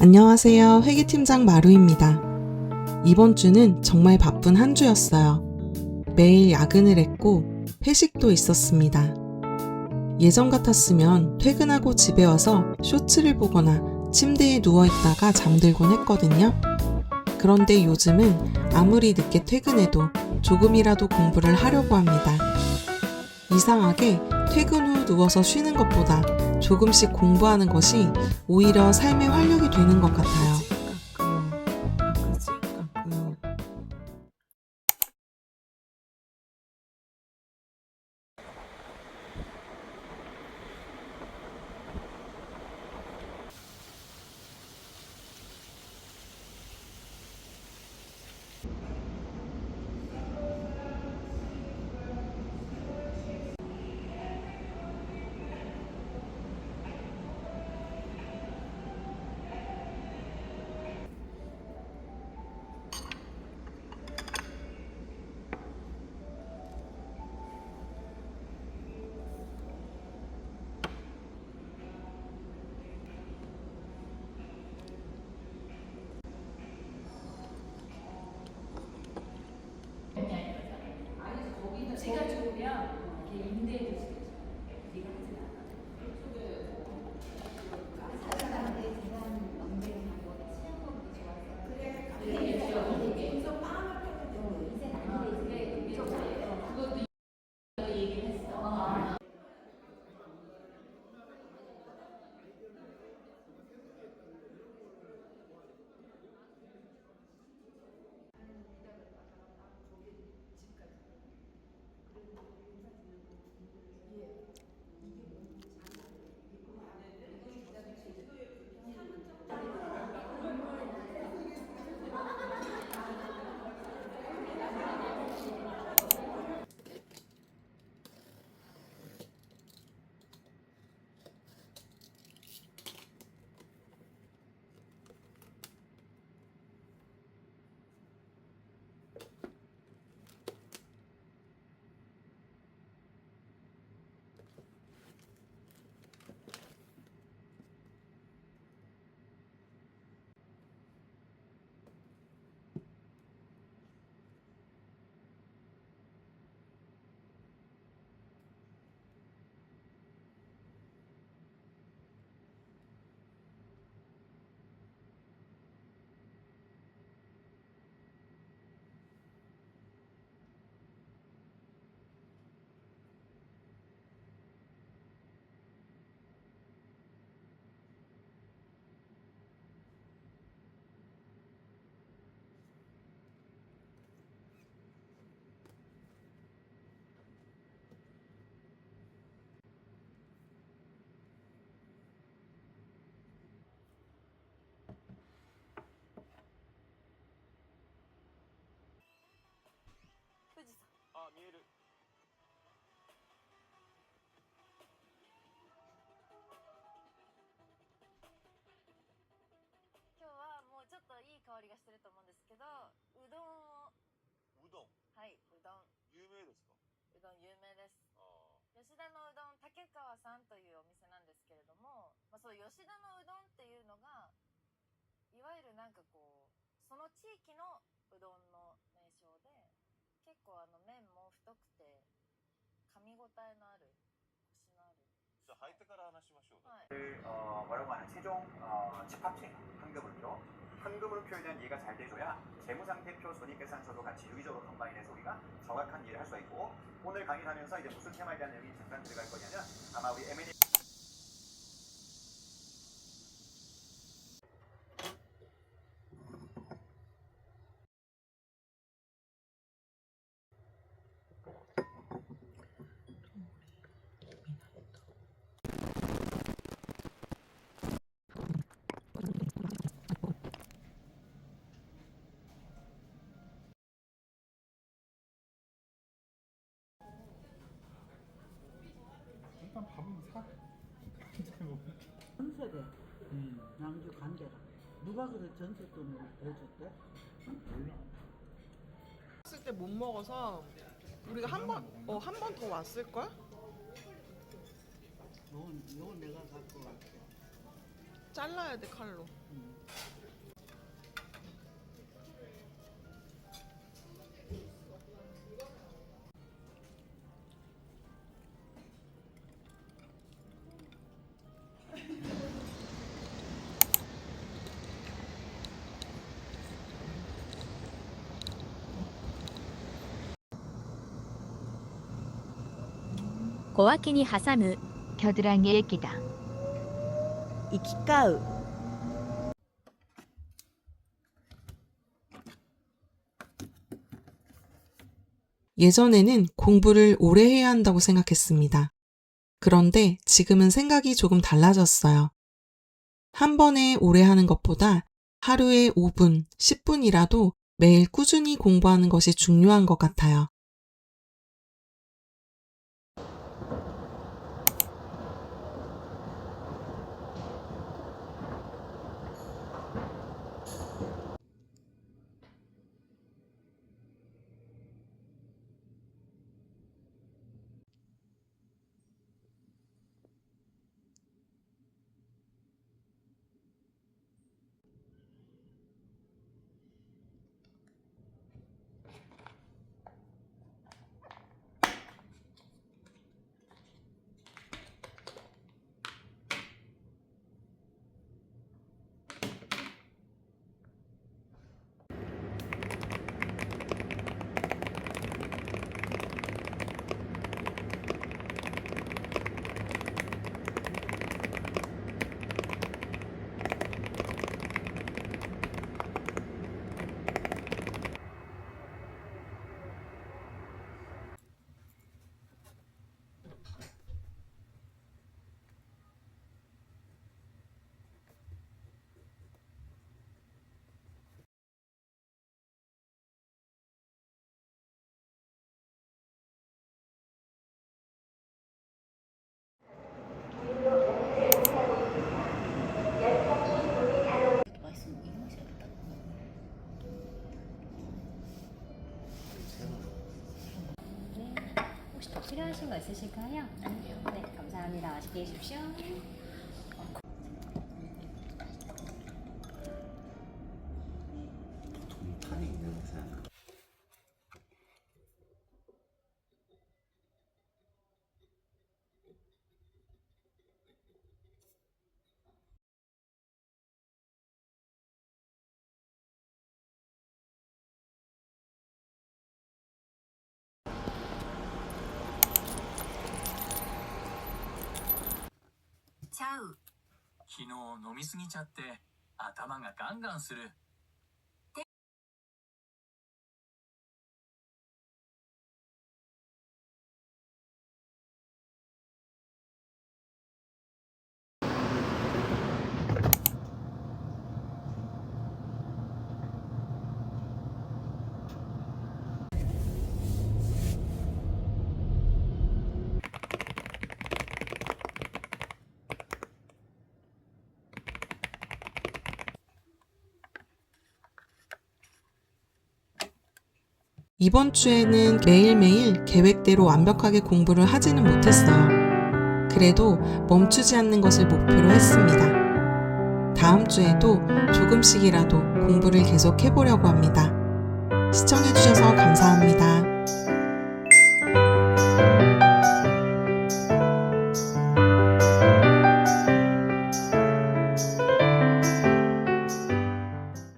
안녕하세요. 회계팀장 마루입니다. 이번 주는 정말 바쁜 한 주였어요. 매일 야근을 했고 회식도 있었습니다. 예전 같았으면 퇴근하고 집에 와서 쇼츠를 보거나 침대에 누워있다가 잠들곤 했거든요. 그런데 요즘은 아무리 늦게 퇴근해도 조금이라도 공부를 하려고 합니다. 이상하게 퇴근 후 누워서 쉬는 것보다 조금씩 공부하는 것이 오히려 삶의 활력이 되는 것 같아요. 제가 좋으면 이렇게 임대해 줄 수 있어요. 네가 하진 않아. 뭐라고 하는 최종 집합체 현금으로 현금으로 표현한 이해가 잘 돼줘야 재무상태표 손익계산서도 같이 유기적으로 컴바인해서 우리가 정확한 이해를 할 수가 있고, 오늘 강의하면서 이제 무슨 테마에 대한 내용이 잠깐 들어갈 거냐면 아마 우리 M&A 일단 밥은 사. 전세대 양주 관계가 누가 그래 전세돈을 내줬대? 몰라. 왔을 때 못 먹어서 우리가 한 번 더 왔을 걸? 요건 내가 갖고 왔어. 잘라야 돼 칼로. 小脇に挟む 겨드랑이에 끼다. 行き交う 예전에는 공부를 오래 해야 한다고 생각했습니다. 그런데 지금은 생각이 조금 달라졌어요. 한 번에 오래 하는 것보다 하루에 5분, 10분이라도 매일 꾸준히 공부하는 것이 중요한 것 같아요. 혹시 더 필요하신 거 있으실까요? 네, 감사합니다. 맛있게 드십시오. 동탄에 있는 회사야.昨日飲みすぎちゃって頭がガンガンする。이번 주에는 매일매일 계획대로 완벽하게 공부를 하지는 못했어요. 그래도 멈추지 않는 것을 목표로 했습니다. 다음 주에도 조금씩이라도 공부를 계속 해보려고 합니다. 시청해주셔서 감사합니다.